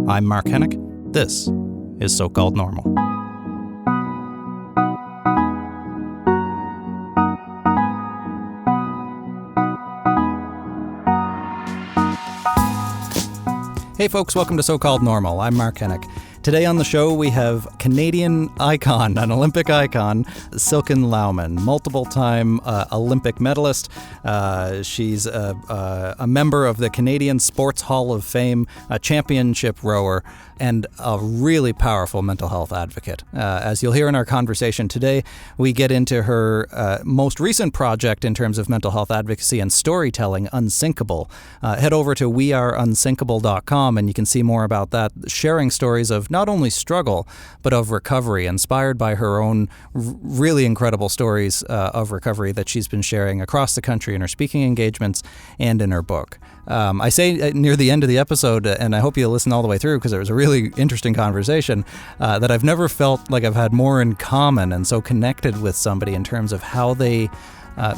I'm Mark Hennick. This is So-Called Normal. Hey folks, welcome to So-Called Normal. I'm Mark Hennick. Today on the show we have Canadian icon, an Olympic icon, Silken Laumann, multiple-time Olympic medalist. She's a member of the Canadian Sports Hall of Fame, a championship rower, and a really powerful mental health advocate. As you'll hear in our conversation today, we get into her most recent project in terms of mental health advocacy and storytelling, Unsinkable. Head over to weareunsinkable.com and you can see more about that, sharing stories of not only struggle, but of recovery, inspired by her own really incredible stories of recovery that she's been sharing across the country in her speaking engagements and in her book. I say near the end of the episode, and I hope you'll listen all the way through because it was a really interesting conversation, that I've never felt like I've had more in common and so connected with somebody in terms of how they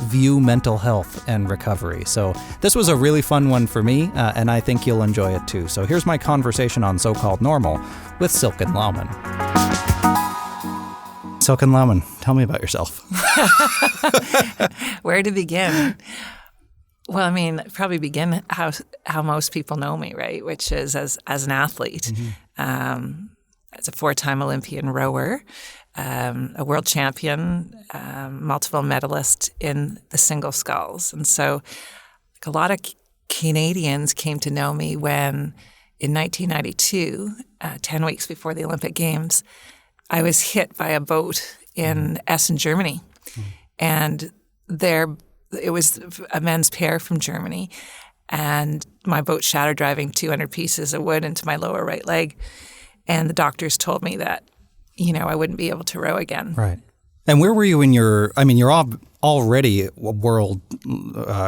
view mental health and recovery. So this was a really fun one for me, and I think you'll enjoy it too. So here's my conversation on So-Called Normal with Silken Laumann. Silken Laumann, tell me about yourself. Where to begin? Well, I mean, probably begin how most people know me, right? Which is as an athlete, as a 4-time Olympian rower, a world champion, multiple medalist in the single sculls. And so a lot of Canadians came to know me when, in 1992, 10 weeks before the Olympic Games, I was hit by a boat in Essen, Germany. And it was a men's pair from Germany. And my boat shattered, driving 200 pieces of wood into my lower right leg. And the doctors told me that, I wouldn't be able to row again. Right. And where were you in you're already a world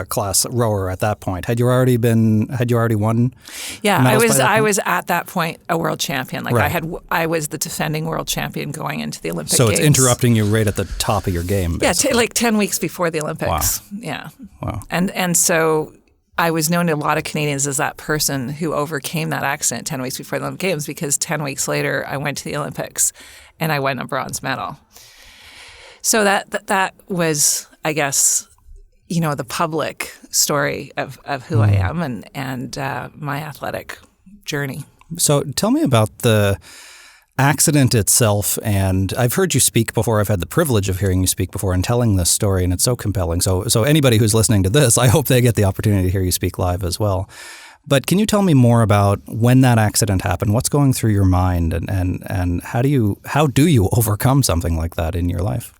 class rower at that point. Had you already won? Yeah, I was at that point a world champion. Right. I was the defending world champion going into the Olympic Games. So it's interrupting you right at the top of your game, basically. Yeah, 10 weeks before the Olympics. Wow. Yeah. Wow. And so I was known to a lot of Canadians as that person who overcame that accident 10 weeks before the Olympic Games, because 10 weeks later I went to the Olympics and I won a bronze medal. So that was, I guess, the public story of who I am and my athletic journey. So tell me about the accident itself. And I've heard you speak before. I've had the privilege of hearing you speak before and telling this story, and it's so compelling. So anybody who's listening to this, I hope they get the opportunity to hear you speak live as well. But can you tell me more about when that accident happened? What's going through your mind, and how do you overcome something like that in your life?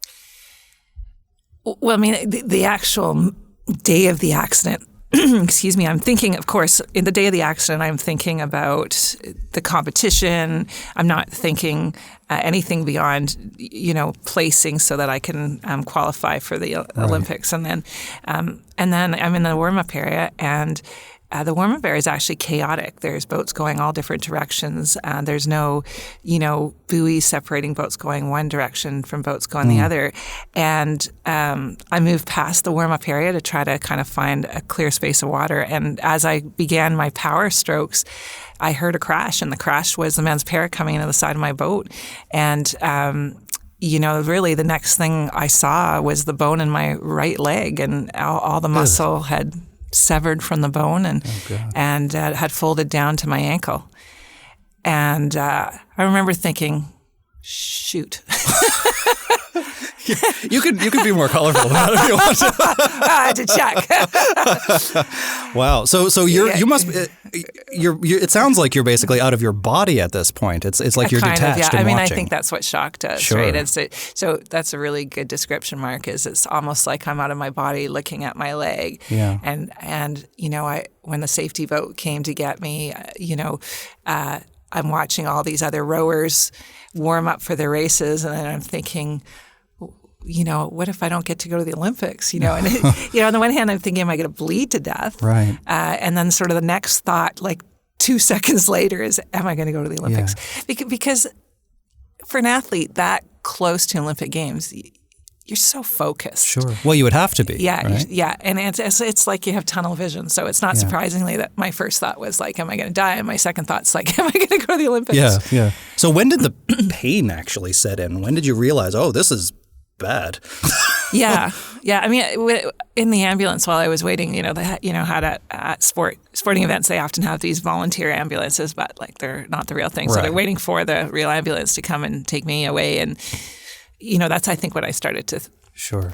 Well, I mean, the actual day of the accident, excuse me, I'm thinking, of course, in the day of the accident, I'm thinking about the competition. I'm not thinking anything beyond, placing so that I can qualify for the Olympics. And then I'm in the warm-up area, and the warm-up area is actually chaotic. There's boats going all different directions. There's no, buoys separating boats going one direction from boats going the other. And I moved past the warm-up area to try to kind of find a clear space of water. And as I began my power strokes, I heard a crash, and the crash was the men's pair coming into the side of my boat. And really the next thing I saw was the bone in my right leg, and all the muscle had severed from the bone and had folded down to my ankle. And I remember thinking, shoot. You could be more colorful about it if you want to. I had to check. Wow. So you must. It sounds like you're basically out of your body at this point. It's like you're detached. And watching. I think that's what shock does, sure. Right? So that's a really good description, Mark. It's almost like I'm out of my body looking at my leg. Yeah. And when the safety boat came to get me, I'm watching all these other rowers warm up for their races, and then I'm thinking, what if I don't get to go to the Olympics? And on the one hand, I'm thinking, am I going to bleed to death? Right. And then sort of the next thought, like 2 seconds later, is, am I going to go to the Olympics? Yeah. Because for an athlete that close to Olympic Games, you're so focused. Sure. Well, you would have to be. Yeah, right? yeah, and it's like you have tunnel vision. So it's not surprisingly that my first thought was like, "Am I going to die?" And my second thought's like, "Am I going to go to the Olympics?" Yeah, yeah. So when did the pain actually set in? When did you realize, oh, this is bad? Yeah. I mean, in the ambulance while I was waiting, how to at sporting events, they often have these volunteer ambulances, but like they're not the real thing. So they're waiting for the real ambulance to come and take me away, and that's, I think, when I started to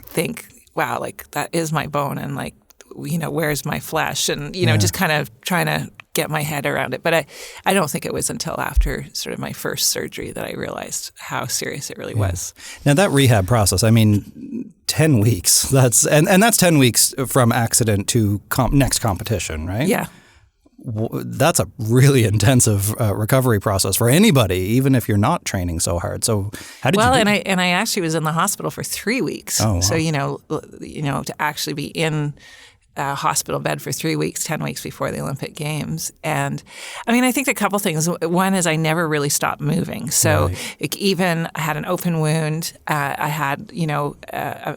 think, wow, like that is my bone, and like, where's my flesh, and just kind of trying to get my head around it. But I don't think it was until after sort of my first surgery that I realized how serious it really was. Now that rehab process, I mean, 10 weeks. That's 10 weeks from accident to next competition, right? Yeah. That's a really intensive recovery process for anybody, even if you're not training so hard. So how did you do that? And I actually was in the hospital for 3 weeks. Oh, wow. So to actually be in a hospital bed for 3 weeks, 10 weeks before the Olympic Games. And I mean, I think a couple things. One is I never really stopped moving. So even I had an open wound. I had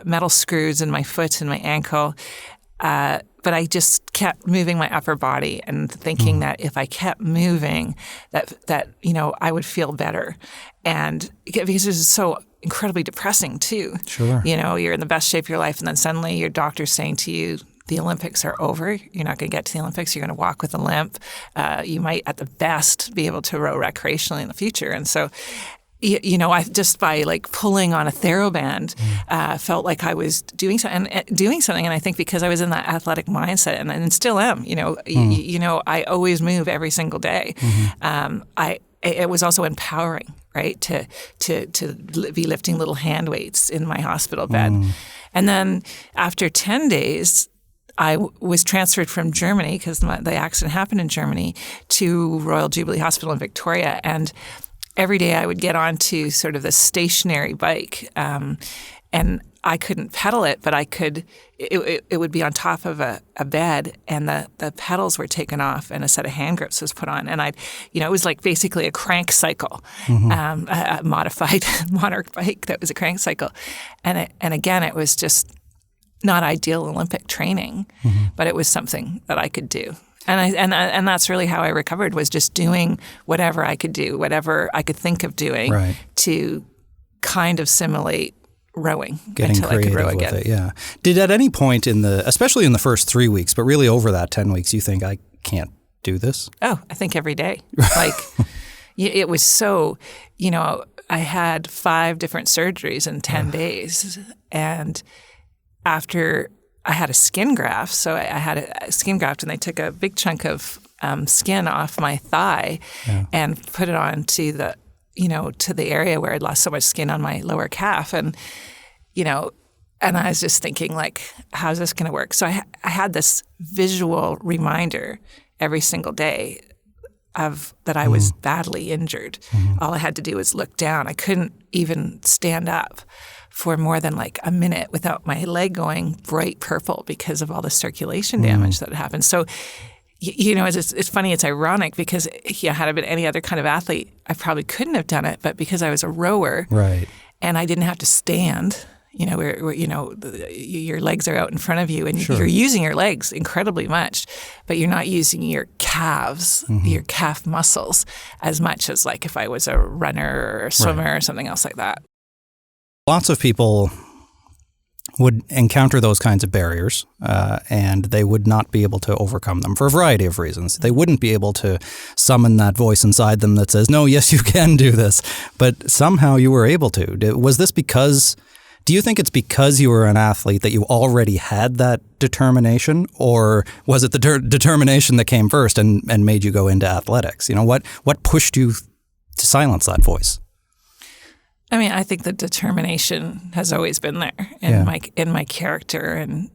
metal screws in my foot and my ankle. But I just kept moving my upper body and thinking that if I kept moving, that I would feel better. And because it was so incredibly depressing too. Sure. You're in the best shape of your life, and then suddenly your doctor's saying to you, the Olympics are over. You're not going to get to the Olympics. You're going to walk with a limp. You might, at the best, be able to row recreationally in the future. And so, I just by like pulling on a TheraBand, felt like I was doing something. And I think because I was in that athletic mindset, and still am. I always move every single day. It was also empowering, right? To be lifting little hand weights in my hospital bed, and then after 10 days. I was transferred from Germany, because the accident happened in Germany, to Royal Jubilee Hospital in Victoria. And every day I would get onto sort of the stationary bike, and I couldn't pedal it, but I could. It would be on top of a bed, and the pedals were taken off, and a set of hand grips was put on, and it was like basically a crank cycle, a modified Monarch bike that was a crank cycle, and again it was just not ideal Olympic training, but it was something that I could do. And that's really how I recovered, was just doing whatever I could do, whatever I could think of doing to kind of simulate rowing until I could row again. With it, yeah. Did at any point especially in the first 3 weeks, but really over that 10 weeks, you think, I can't do this? Oh, I think every day. Like it was so, I had 5 different surgeries in 10 days, and after I had a skin graft, so I had a skin graft, and they took a big chunk of skin off my thigh and put it on to the, to the area where I'd lost so much skin on my lower calf, and I was just thinking, like, how's this going to work? So I had this visual reminder every single day of that I was badly injured. All I had to do was look down. I couldn't even stand up for more than like a minute without my leg going bright purple because of all the circulation damage that had happened. So, it's funny, it's ironic, because had I been any other kind of athlete, I probably couldn't have done it. But because I was a rower, and I didn't have to stand, where your legs are out in front of you, and you're using your legs incredibly much, but you're not using your calves, your calf muscles, as much as like if I was a runner or a swimmer or something else like that. Lots of people would encounter those kinds of barriers, and they would not be able to overcome them for a variety of reasons. They wouldn't be able to summon that voice inside them that says, no, yes, you can do this. But somehow you were able to. Was this do you think it's because you were an athlete that you already had that determination, or was it the determination that came first and made you go into athletics? What pushed you to silence that voice? I mean, I think the determination has always been there in my character, and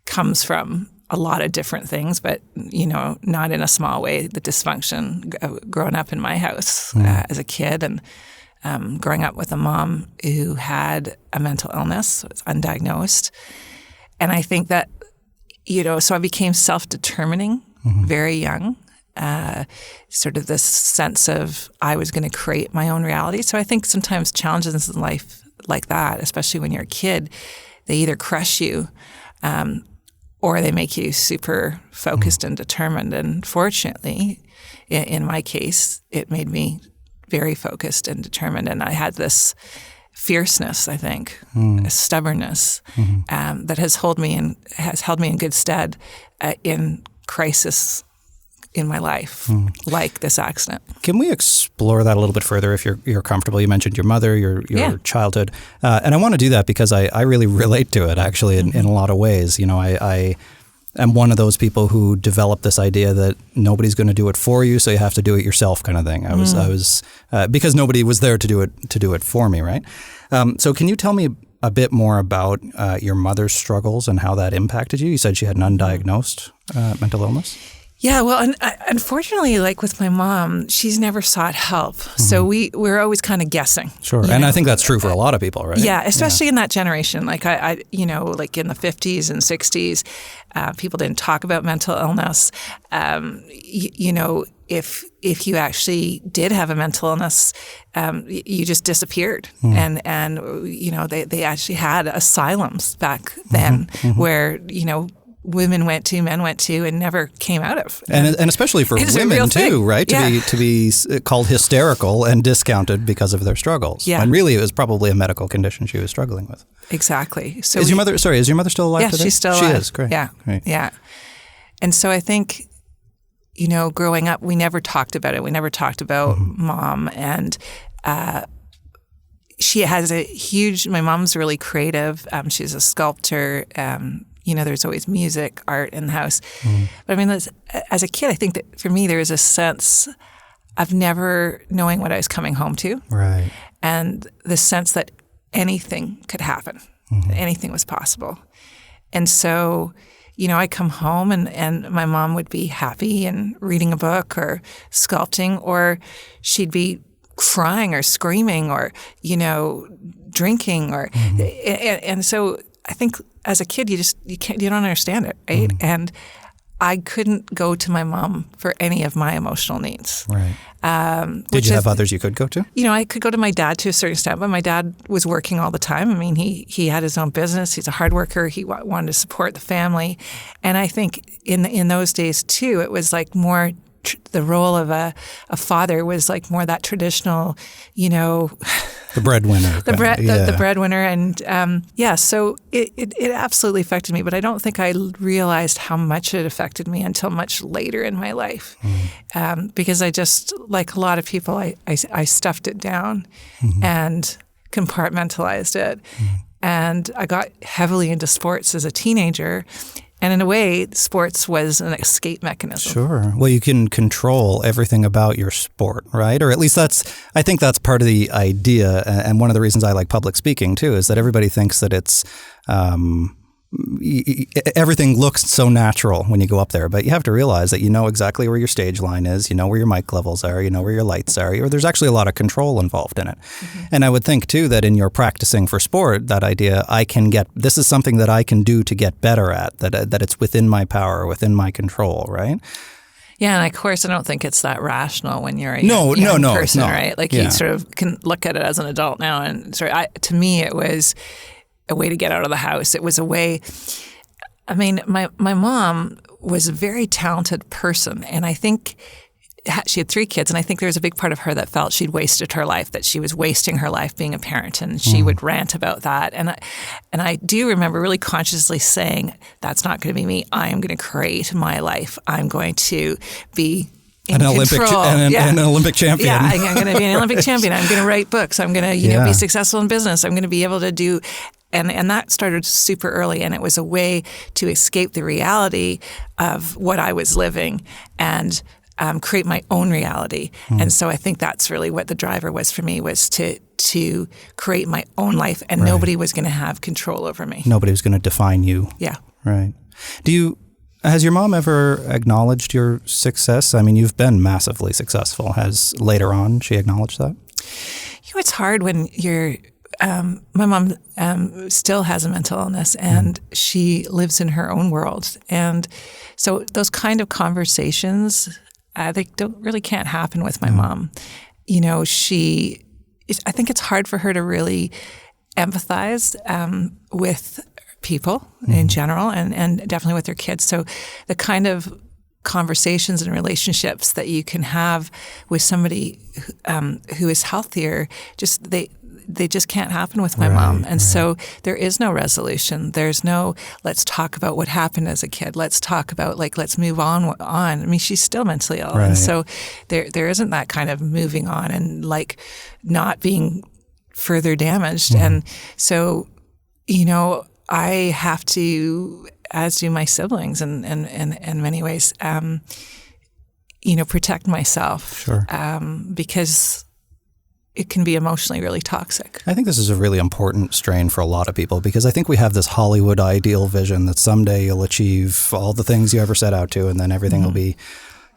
comes from a lot of different things, but not in a small way. The dysfunction growing up in my house as a kid, and growing up with a mom who had a mental illness, was undiagnosed, and I think that so I became self-determining very young. Sort of this sense of I was going to create my own reality. So I think sometimes challenges in life like that, especially when you're a kid, they either crush you or they make you super focused and determined. And fortunately, in my case, it made me very focused and determined. And I had this fierceness, I think, a stubbornness that has held me in good stead in crisis in my life, like this accident. Can we explore that a little bit further if you're comfortable? You mentioned your mother, your childhood. And I want to do that because I really relate to it, actually, in a lot of ways. You know, I am one of those people who developed this idea that nobody's going to do it for you, so you have to do it yourself kind of thing. I was because nobody was there to do it for me, right? So can you tell me a bit more about your mother's struggles and how that impacted you? You said she had an undiagnosed mental illness. Yeah, well, unfortunately, like with my mom, she's never sought help. So we're always kind of guessing. Sure. And I think that's true for a lot of people, right? Yeah, especially in that generation. Like I like in the 50s and 60s, people didn't talk about mental illness. If you actually did have a mental illness, you just disappeared. And they actually had asylums back then where, women went to, men went to, and never came out of. And especially for women too, right? To be called hysterical and discounted because of their struggles. Yeah. And really, it was probably a medical condition she was struggling with. Exactly. So is your mother still alive today? Yeah, she's still alive. She is, great. Yeah. Great. Yeah. And so I think, growing up, we never talked about it. We never talked about mom. And she has my mom's really creative. She's a sculptor. There's always music, art in the house. But I mean, as a kid, I think that for me, there was a sense of never knowing what I was coming home to. Right. And the sense that anything could happen, anything was possible. And so, I come home and my mom would be happy and reading a book or sculpting, or she'd be crying or screaming or, drinking or, and so I think as a kid, you don't understand it, right? And I couldn't go to my mom for any of my emotional needs. Right. Did you have others you could go to? I could go to my dad to a certain extent, but my dad was working all the time. I mean, he had his own business. He's a hard worker. He wanted to support the family. And I think in those days, too, it was like more the role of a father was like more that traditional, the breadwinner. The breadwinner. And so it absolutely affected me, but I don't think I realized how much it affected me until much later in my life. Because I just, like a lot of people, I stuffed it down and compartmentalized it. And I got heavily into sports as a teenager. And in a way, sports was an escape mechanism. Sure. Well, you can control everything about your sport, right? Or at least I think that's part of the idea. And one of the reasons I like public speaking, too, is that everybody thinks that it's everything looks so natural when you go up there. But you have to realize that you know exactly where your stage line is, you know where your mic levels are, you know where your lights are, or there's actually a lot of control involved in it. And I would think, too, that in your practicing for sport, that idea, this is something that I can do to get better at, that it's within my power, within my control, right? Yeah, and of course, I don't think it's that rational when you're a young person, right? Like you sort of can look at it as an adult now, and to me, it was a way to get out of the house. It was a way. I mean, my mom was a very talented person, and I think she had 3 kids, and I think there was a big part of her that felt she'd wasted her life, that she was wasting her life being a parent, and she would rant about that. And I do remember really consciously saying, "That's not going to be me. I am going to create my life. I'm going to be." An Olympic champion. Yeah, I'm going to be an Olympic champion. I'm going to write books. I'm going to be successful in business. I'm going to be able to do, and that started super early, and it was a way to escape the reality of what I was living and create my own reality. And so I think that's really what the driver was for me, was to create my own life, and nobody was going to have control over me. Nobody was going to define you. Yeah. Right. Has your mom ever acknowledged your success? I mean, you've been massively successful. Has later on she acknowledged that? It's hard when you're. My mom still has a mental illness, and she lives in her own world, and so those kind of conversations, they can't happen with my mom. I think it's hard for her to really empathize with people in general, and definitely with their kids. So the kind of conversations and relationships that you can have with somebody who is healthier, they just can't happen with my mom. And so there is no resolution. There's no, let's talk about what happened as a kid. Let's talk about, let's move on. I mean, she's still mentally ill. And so there isn't that kind of moving on and not being further damaged. And so, I have to, as do my siblings in many ways, protect myself. Sure. Because it can be emotionally really toxic. I think this is a really important strain for a lot of people, because I think we have this Hollywood ideal vision that someday you'll achieve all the things you ever set out to, and then everything will be,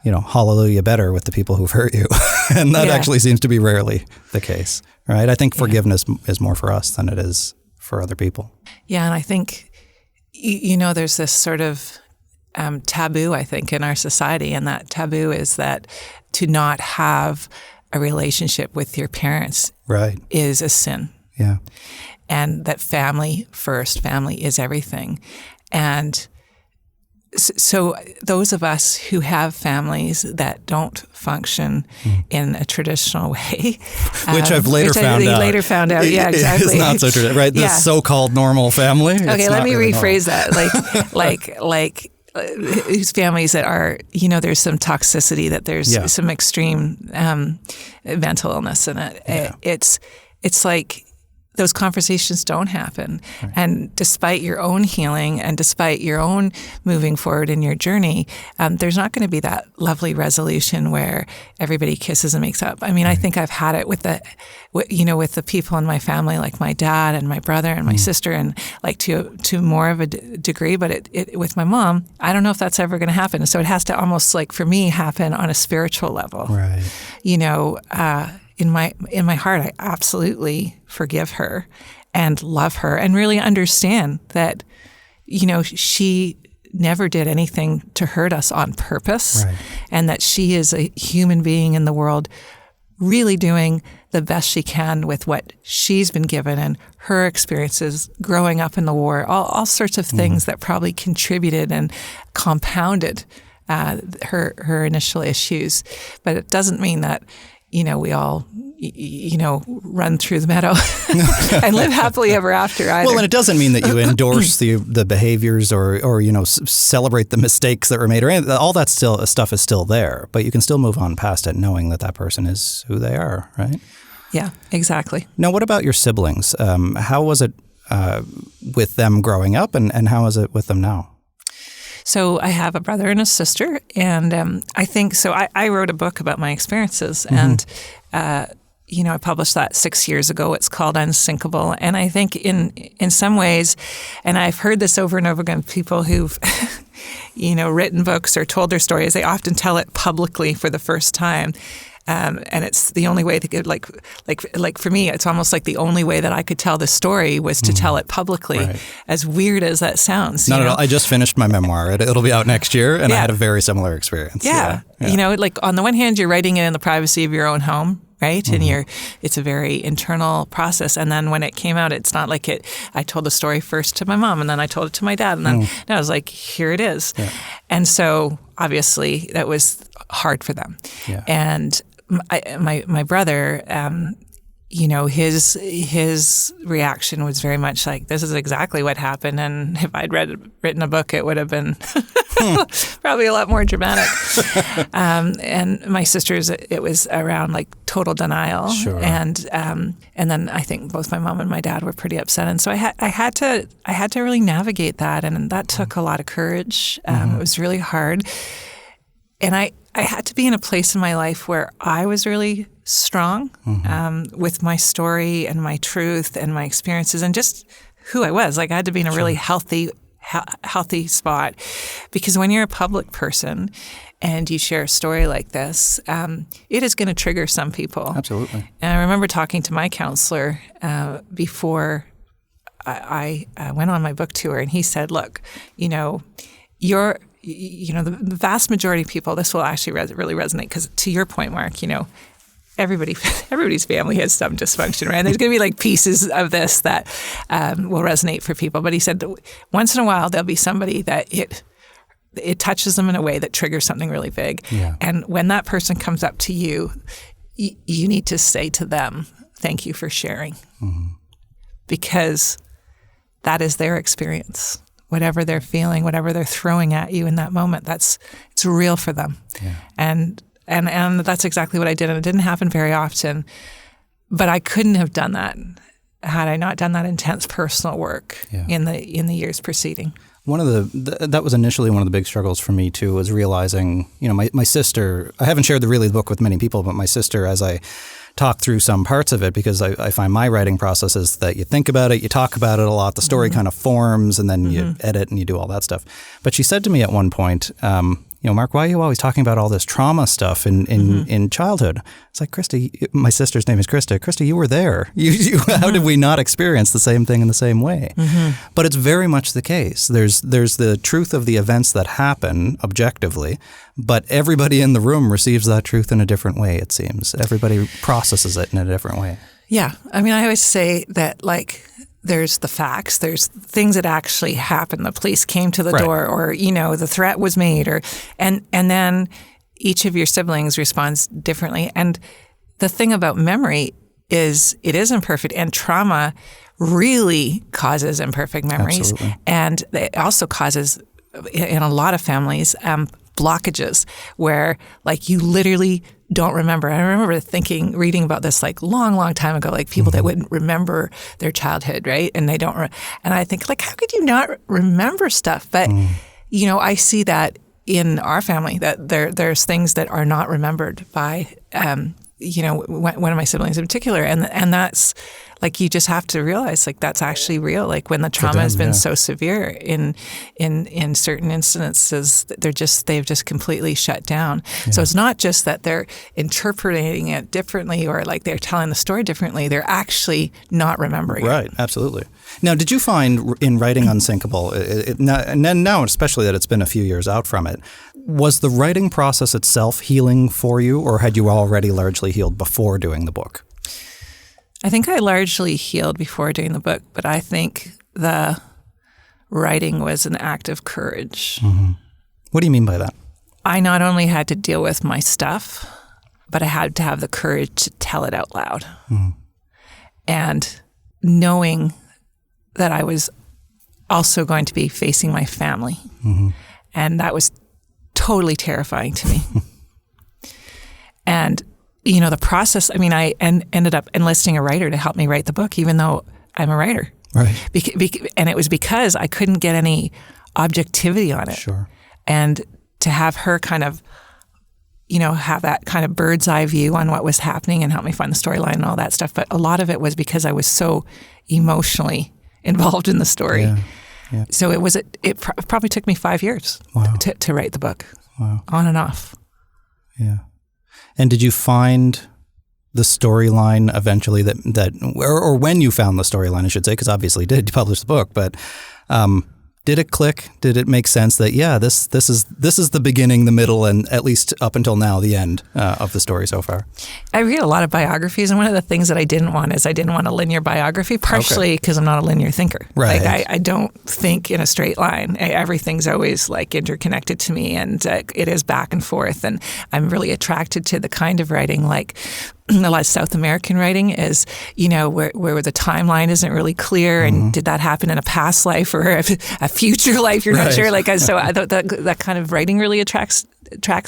hallelujah better with the people who've hurt you. And that actually seems to be rarely the case, right? I think forgiveness is more for us than it is for other people. Yeah, and I think, there's this sort of taboo, I think, in our society, and that taboo is that to not have a relationship with your parents is a sin. Yeah. And that family is everything. And so those of us who have families that don't function in a traditional way, which I've later found out, yeah, exactly, is not so traditional, right? This so-called normal family. Okay, let me rephrase that. These families that are, there's some toxicity, that there's some extreme mental illness in it. Yeah. It's like those conversations don't happen. Right. And despite your own healing and despite your own moving forward in your journey, there's not going to be that lovely resolution where everybody kisses and makes up. I mean, I think I've had it with the people in my family, like my dad and my brother and my sister, and to more of a degree. But it with my mom, I don't know if that's ever going to happen. So it has to almost for me happen on a spiritual level. Right. In my heart, I absolutely forgive her and love her and really understand that, she never did anything to hurt us on purpose, and that she is a human being in the world really doing the best she can with what she's been given and her experiences growing up in the war, all sorts of things that probably contributed and compounded her initial issues. But it doesn't mean that we all, run through the meadow and live happily ever after either. Well, and it doesn't mean that you endorse the behaviors or celebrate the mistakes that were made, or anything. All that stuff is still there, but you can still move on past it knowing that person is who they are, right? Yeah, exactly. Now, what about your siblings? How was it with them growing up, and how is it with them now? So I have a brother and a sister, and I think so. I wrote a book about my experiences, and I published that 6 years ago. It's called Unsinkable, and I think in some ways, and I've heard this over and over again, people who've written books or told their stories, they often tell it publicly for the first time. And it's the only way to get like for me, it's almost like the only way that I could tell the story was to tell it publicly. Right. As weird as that sounds. Not at all. I just finished my memoir. It'll be out next year, and I had a very similar experience. Yeah. On the one hand, you're writing it in the privacy of your own home, right? And it's a very internal process. And then when it came out, it's not like I told the story first to my mom, and then I told it to my dad, and then I was like, here it is. Yeah. And so obviously that was hard for them. Yeah. And my brother, his reaction was very much like, this is exactly what happened. And if I'd written a book, it would have been probably a lot more dramatic. And my sister's, it was around total denial. Sure. And then I think both my mom and my dad were pretty upset. And so I had to really navigate that. And that took a lot of courage. It was really hard. And I had to be in a place in my life where I was really strong with my story and my truth and my experiences and just who I was. I had to be in a really healthy spot, because when you're a public person and you share a story like this, it is going to trigger some people. Absolutely. And I remember talking to my counselor before I went on my book tour, and he said, look, the vast majority of people, this will actually really resonate, because to your point, Mark, everybody's family has some dysfunction, right? And there's going to be like pieces of this that will resonate for people. But he said that once in a while there'll be somebody that it touches them in a way that triggers something really big. Yeah. And when that person comes up to you, you need to say to them, "Thank you for sharing," because that is their experience. Whatever they're feeling, whatever they're throwing at you in that moment, it's real for them. Yeah. And that's exactly what I did. And it didn't happen very often, but I couldn't have done that had I not done that intense personal work in the years preceding. One of that was initially one of the big struggles for me too, was realizing, my sister, I haven't shared the book with many people, but my sister, as I talk through some parts of it, because I find my writing process is that you think about it, you talk about it a lot, the story kind of forms, and then you edit and you do all that stuff. But she said to me at one point, Mark, why are you always talking about all this trauma stuff in childhood? It's like, Christy, my sister's name is Krista. Krista, you were there. How did we not experience the same thing in the same way? But it's very much the case. There's the truth of the events that happen objectively, but everybody in the room receives that truth in a different way, it seems. Everybody processes it in a different way. Yeah. I mean, I always say that, there's the facts, there's things that actually happened. The police came to the door, or, the threat was made, and then each of your siblings responds differently. And the thing about memory is it is imperfect, and trauma really causes imperfect memories. Absolutely. And it also causes, in a lot of families, blockages where you literally don't remember. I remember reading about this long time ago, people that wouldn't remember their childhood, right? And they don't, and I think how could you not remember stuff? But, I see that in our family, that there's things that are not remembered by, one of my siblings in particular. And that's you just have to realize that's actually real. When the trauma has been so severe in certain instances, they've just completely shut down. Yeah. So it's not just that they're interpreting it differently or they're telling the story differently. They're actually not remembering it. Right. Absolutely. Now, did you find in writing Unsinkable, and now especially that it's been a few years out from it, was the writing process itself healing for you, or had you already largely healed before doing the book? I think I largely healed before doing the book, but I think the writing was an act of courage. What do you mean by that? I not only had to deal with my stuff, but I had to have the courage to tell it out loud. And knowing that I was also going to be facing my family. And that was totally terrifying to me. And the process, I ended up enlisting a writer to help me write the book, even though I'm a writer. Right. And it was because I couldn't get any objectivity on it. Sure. And to have her kind of, have that kind of bird's eye view on what was happening and help me find the storyline and all that stuff. But a lot of it was because I was so emotionally involved in the story. Yeah. So it probably took me 5 years to write the book. Wow. On and off. Yeah. And did you find the storyline eventually or when you found the storyline, I should say, because obviously you did publish the book, but did it click? Did it make sense that, this is the beginning, the middle, and at least up until now, the end of the story so far? I read a lot of biographies, and one of the things that I didn't want a linear biography, partially because I'm not a linear thinker. Right. I don't think in a straight line. Everything's always interconnected to me, and it is back and forth. And I'm really attracted to the kind of writing a lot of South American writing is, where the timeline isn't really clear, and did that happen in a past life or a future life? You're not sure. So I thought that kind of writing really attracts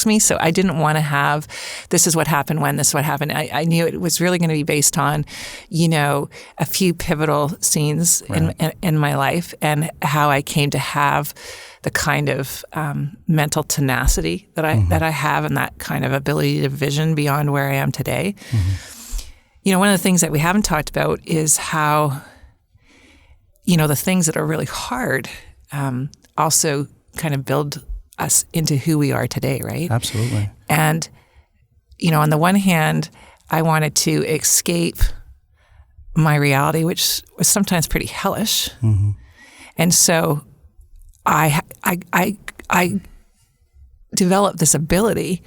me. So I didn't want to have, this is what happened when, this is what happened. I knew it was really going to be based on, a few pivotal scenes in my life, and how I came to have the kind of mental tenacity that I have, and that kind of ability to vision beyond where I am today. One of the things that we haven't talked about is how, the things that are really hard also kind of build us into who we are today, right? Absolutely. And, on the one hand, I wanted to escape my reality, which was sometimes pretty hellish. And so I developed this ability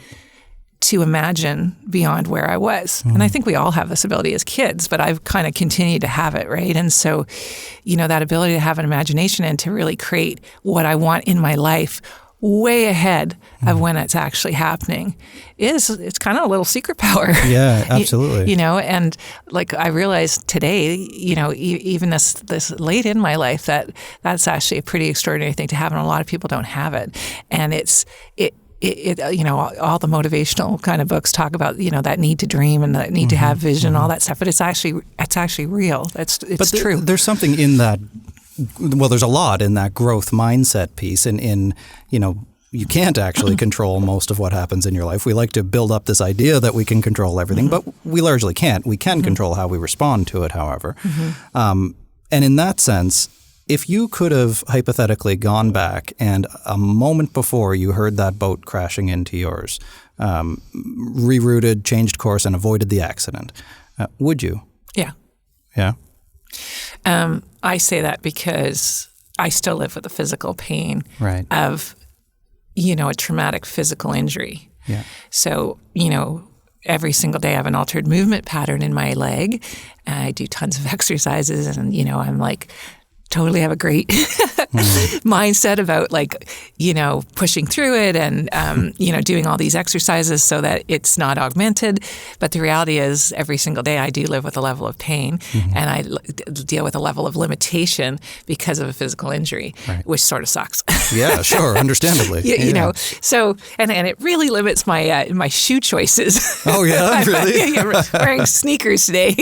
to imagine beyond where I was. And I think we all have this ability as kids, but I've kind of continued to have it, right? And so, that ability to have an imagination and to really create what I want in my life way ahead of when it's actually happening it's kind of a little secret power. Yeah, absolutely. And like I realized today, even this late in my life, that's actually a pretty extraordinary thing to have, and a lot of people don't have it. And it all the motivational kind of books talk about, that need to dream and that need to have vision, all that stuff. But it's actually real. It's true. There's something in that. Well, there's a lot in that growth mindset piece, and you can't actually control most of what happens in your life. We like to build up this idea that we can control everything, but we largely can't. We can control how we respond to it, however. And in that sense, if you could have hypothetically gone back and a moment before you heard that boat crashing into yours, rerouted, changed course, and avoided the accident, would you? Yeah. Yeah? I say that because I still live with the physical pain of, a traumatic physical injury. Yeah. So, every single day I have an altered movement pattern in my leg. I do tons of exercises and, I'm like, totally have a great mindset about pushing through it and, doing all these exercises so that it's not augmented. But the reality is every single day I do live with a level of pain and I deal with a level of limitation because of a physical injury, which sort of sucks. Yeah, sure. Understandably. So, and it really limits my shoe choices. Oh yeah, really? I'm wearing sneakers today.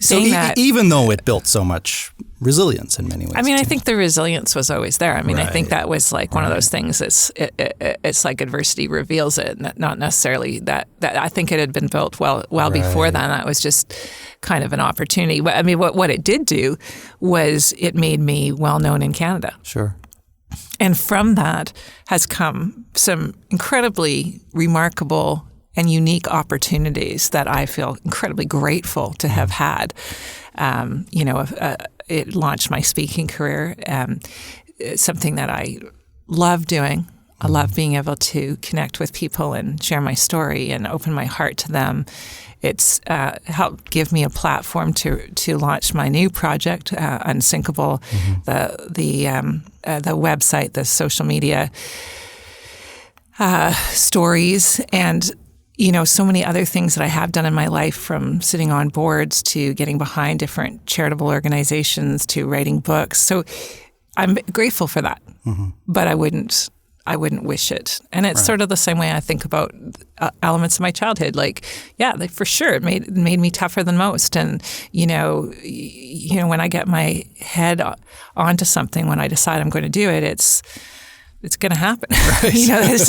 So even though it built so much resilience in many ways. I think the resilience was always there. I think that was like one of those things. It's like adversity reveals it, not necessarily that I think it had been built well before then. That was just kind of an opportunity. What it did do was it made me well known in Canada. Sure. And from that has come some incredibly remarkable and unique opportunities that I feel incredibly grateful to have had. It launched my speaking career, something that I love doing. I love being able to connect with people and share my story and open my heart to them. It's helped give me a platform to launch my new project, Unsinkable, the website, the social media stories, and so many other things that I have done in my life, from sitting on boards to getting behind different charitable organizations to writing books. So I'm grateful for that, but I wouldn't wish it. And it's sort of the same way I think about elements of my childhood. For sure, it made me tougher than most. And when I get my head onto something, when I decide I'm going to do it, it's going to happen. Right. Is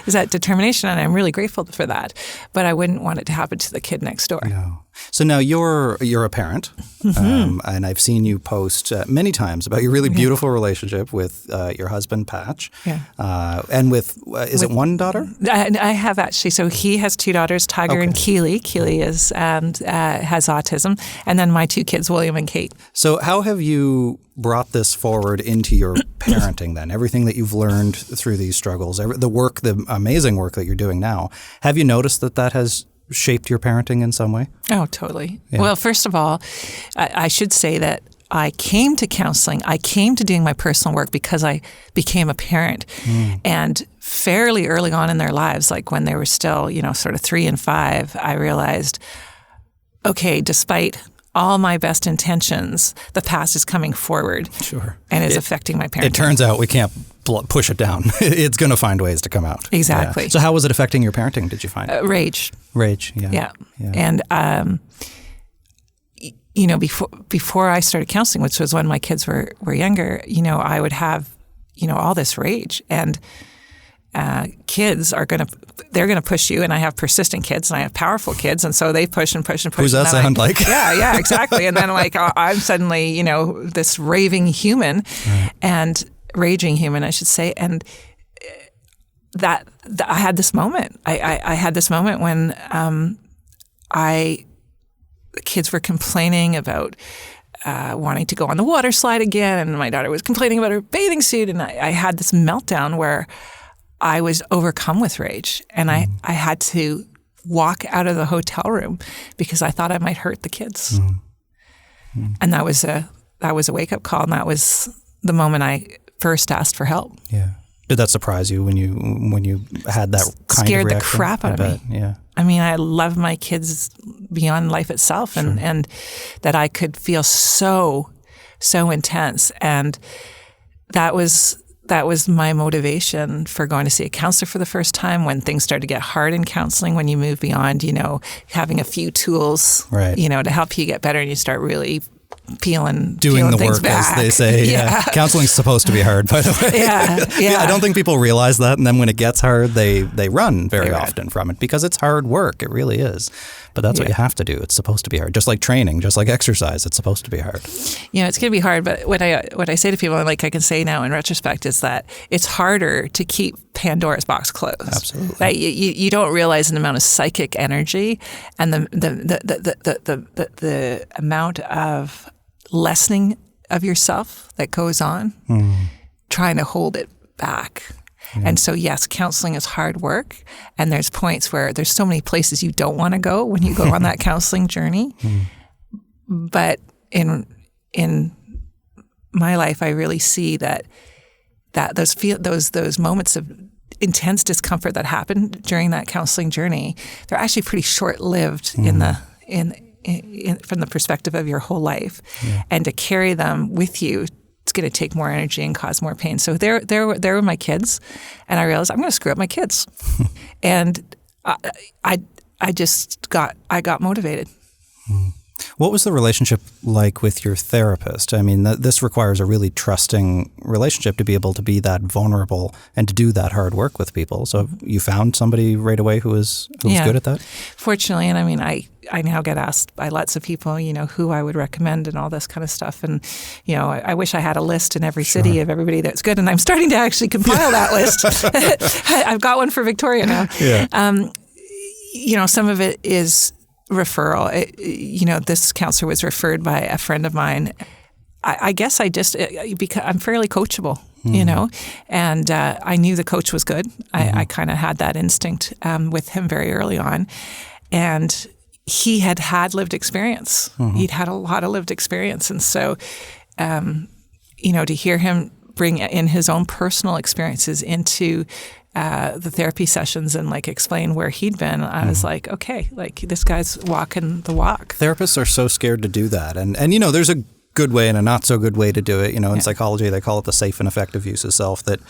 that determination, and I'm really grateful for that. But I wouldn't want it to happen to the kid next door. No. So now you're a parent, and I've seen you post many times about your really beautiful relationship with your husband, Patch, and with it one daughter? I have actually. So he has two daughters, Tiger and Keely. Keely has autism, and then my two kids, William and Kate. So how have you brought this forward into your parenting then? Everything that you've learned through these struggles, the amazing work that you're doing now, have you noticed that has shaped your parenting in some way? Oh, totally. Yeah. Well, first of all, I should say that I came to counseling, I came to doing my personal work because I became a parent. And fairly early on in their lives, like when they were still, sort of 3 and 5, I realized, okay, despite all my best intentions, the past is coming forward. Sure. And is affecting my parenting. It turns out we can't push it down. It's going to find ways to come out. Exactly. Yeah. So how was it affecting your parenting, did you find? Rage. Rage, yeah. And, before I started counseling, which was when my kids were younger, I would have, all this rage. And kids they're going to push you, and I have persistent kids and I have powerful kids, and so they push and push and push. Who's that sound like? Yeah, exactly. And then I'm suddenly, this raving human, and raging human, I should say. And that I had this moment. I had this moment when the kids were complaining about wanting to go on the water slide again, and my daughter was complaining about her bathing suit, and I had this meltdown where I was overcome with rage, and I had to walk out of the hotel room because I thought I might hurt the kids. And that was a wake-up call, and that was the moment I first asked for help. Yeah. Did that surprise you when you had that kind Scared of reaction? the crap out of me. Yeah. I mean, I love my kids beyond life itself, and that I could feel so intense, and that was my motivation for going to see a counselor for the first time when things started to get hard in counseling, when you move beyond, having a few tools, right, to help you get better, and you start really doing the things work, back. as they say. Yeah. Counseling's supposed to be hard, by the way. Yeah. I don't think people realize that, and then when it gets hard, they run very often from it because it's hard work. It really is. But that's what you have to do. It's supposed to be hard. Just like training, just like exercise, it's supposed to be hard. It's going to be hard. But what I say to people, like I can say now in retrospect, is that it's harder to keep Pandora's box closed. Absolutely. Right? You don't realize an amount of psychic energy and the amount of lessening of yourself that goes on, trying to hold it back. Yeah. And so, yes, counseling is hard work. And there's points where there's so many places you don't want to go when you go on that counseling journey. But in my life, I really see that those moments of intense discomfort that happen during that counseling journey, they're actually pretty short-lived from the perspective of your whole life. Yeah. And to carry them with you, it's going to take more energy and cause more pain. So there were my kids, and I realized I'm going to screw up my kids, and I got motivated. What was the relationship like with your therapist? I mean, this requires a really trusting relationship to be able to be that vulnerable and to do that hard work with people. So you found somebody right away who was good at that? Fortunately, and I mean, I now get asked by lots of people, who I would recommend and all this kind of stuff. And, I wish I had a list in every city of everybody that's good. And I'm starting to actually compile that list. I've got one for Victoria now. Yeah. Some of it is referral. This counselor was referred by a friend of mine. I guess because I'm fairly coachable, and I knew the coach was good. I kind of had that instinct with him very early on. And he had lived experience. He'd had a lot of lived experience. And so, to hear him bring in his own personal experiences into the therapy sessions and explain where he'd been, I was like, okay, this guy's walking the walk. Therapists are so scared to do that. And there's a good way and a not so good way to do it. In psychology, they call it the safe and effective use of self, that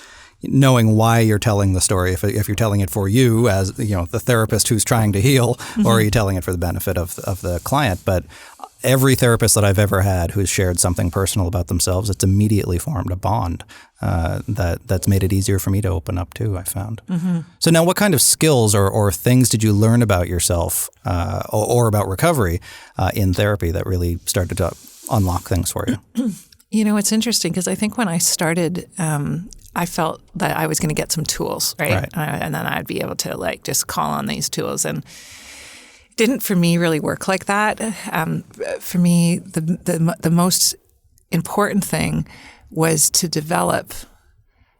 knowing why you're telling the story, if you're telling it for you as, the therapist who's trying to heal, or are you telling it for the benefit of the client. But every therapist that I've ever had who's shared something personal about themselves, it's immediately formed a bond that's made it easier for me to open up too, I found. So now what kind of skills or things did you learn about yourself or about recovery in therapy that really started to unlock things for you? It's interesting because I think when I started, I felt that I was going to get some tools, right? And then I'd be able to just call on these tools. And it didn't for me really work like that. For me, the most important thing was to develop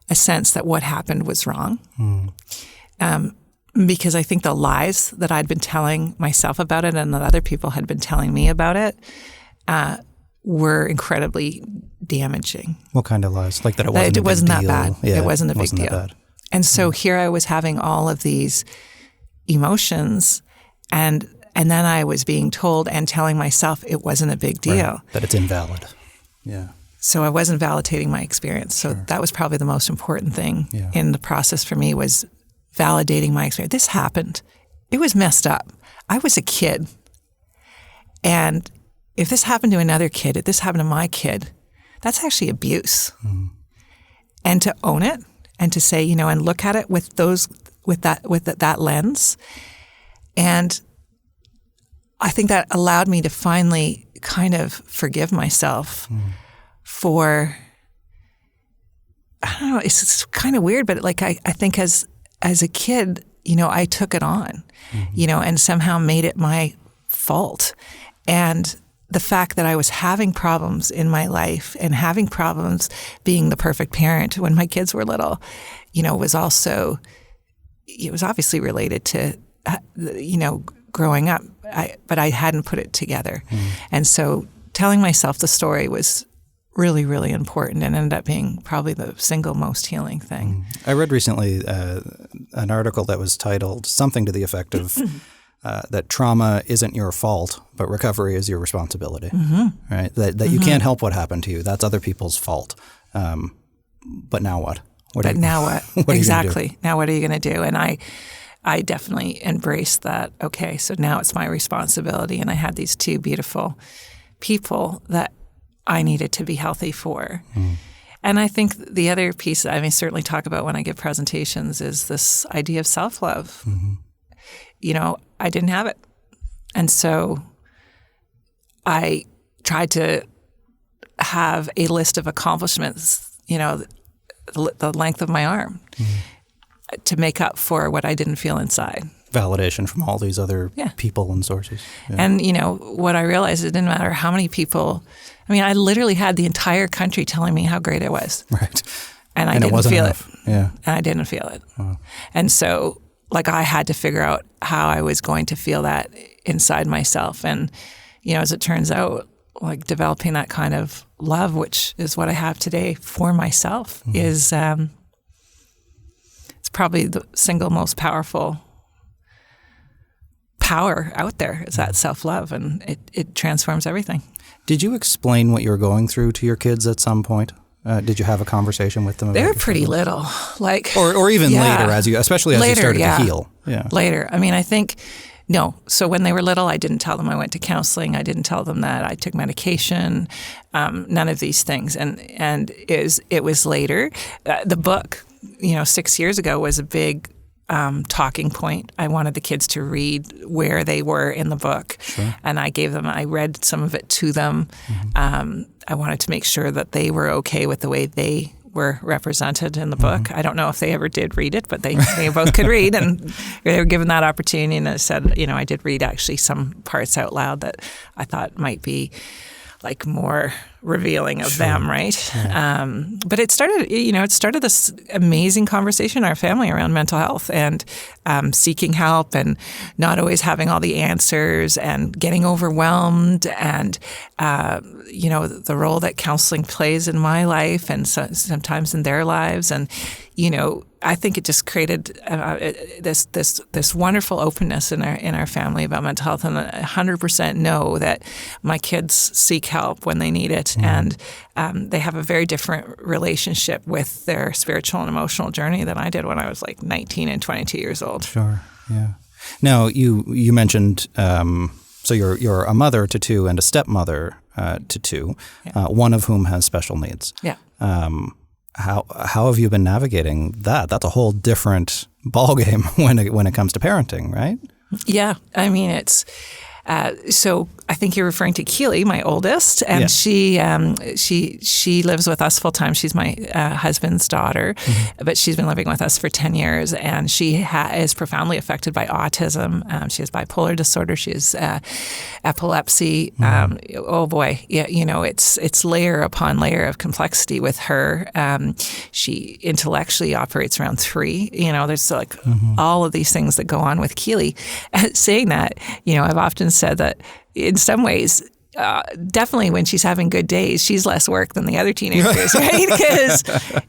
a sense that what happened was wrong. Because I think the lies that I'd been telling myself about it and that other people had been telling me about it were incredibly damaging. What kind of lies? Like that it wasn't a big deal? It wasn't that bad. Yeah, it wasn't a big deal. And so here I was having all of these emotions, and then I was being told and telling myself it wasn't a big deal. Right. That it's invalid. Yeah. So I wasn't validating my experience. So that was probably the most important thing in the process for me, was validating my experience. This happened. It was messed up. I was a kid. And if this happened to another kid, if this happened to my kid, that's actually abuse. And to own it and to say, and look at it with that lens. And I think that allowed me to finally kind of forgive myself for, I don't know, it's kind of weird, but I think as a kid, I took it on, and somehow made it my fault. And the fact that I was having problems in my life and having problems being the perfect parent when my kids were little, was also, it was obviously related to, growing up, but I hadn't put it together. And so telling myself the story was really, really important and ended up being probably the single most healing thing. I read recently an article that was titled something to the effect of that trauma isn't your fault, but recovery is your responsibility, right? That you can't help what happened to you. That's other people's fault. But now what? Now what? What Exactly. Now what are you going to do? And I definitely embraced that. Okay, so now it's my responsibility. And I had these two beautiful people that I needed to be healthy for. And I think the other piece I certainly talk about when I give presentations is this idea of self-love. I didn't have it. And so I tried to have a list of accomplishments, the length of my arm to make up for what I didn't feel inside. Validation from all these other people and sources. Yeah. And, what I realized, it didn't matter how many people. I literally had the entire country telling me how great I was. Right. And I didn't feel it. Yeah. And I didn't feel it. Wow. And so, I had to figure out how I was going to feel that inside myself. And, as it turns out, developing that kind of love, which is what I have today for myself, is it's probably the single most powerful power out there, is that self-love, and it transforms everything. Did you explain what you were going through to your kids at some point? Did you have a conversation with them about They were pretty little, or even later, especially as you started to heal. Yeah. Later. I think no. So when they were little, I didn't tell them I went to counseling. I didn't tell them that I took medication. None of these things. And it was later. The book, 6 years ago, was a big talking point. I wanted the kids to read where they were in the book. Sure. And I read some of it to them. I wanted to make sure that they were okay with the way they were represented in the book. I don't know if they ever did read it, but they both could read, and they were given that opportunity. And I said, I did read actually some parts out loud that I thought might be more revealing of them, right? Yeah. But it started this amazing conversation in our family around mental health and seeking help and not always having all the answers and getting overwhelmed and, the role that counseling plays in my life and sometimes in their lives. And, I think it just created this wonderful openness in our family about mental health, and 100% know that my kids seek help when they need it, and they have a very different relationship with their spiritual and emotional journey than I did when I was 19 and 22 years old. Sure, yeah. Now you mentioned so you're a mother to two and a stepmother to two, one of whom has special needs. Yeah. How have you been navigating that? That's a whole different ballgame when it comes to parenting, right? Yeah, it's so I think you're referring to Keely, my oldest, and she lives with us full time. She's my husband's daughter, but she's been living with us for 10 years, and she is profoundly affected by autism. She has bipolar disorder. She has epilepsy. Oh boy, yeah, it's layer upon layer of complexity with her. She intellectually operates around 3. There's all of these things that go on with Keely. Saying that, I've often said that in some ways, definitely when she's having good days, she's less work than the other teenagers, right? Because,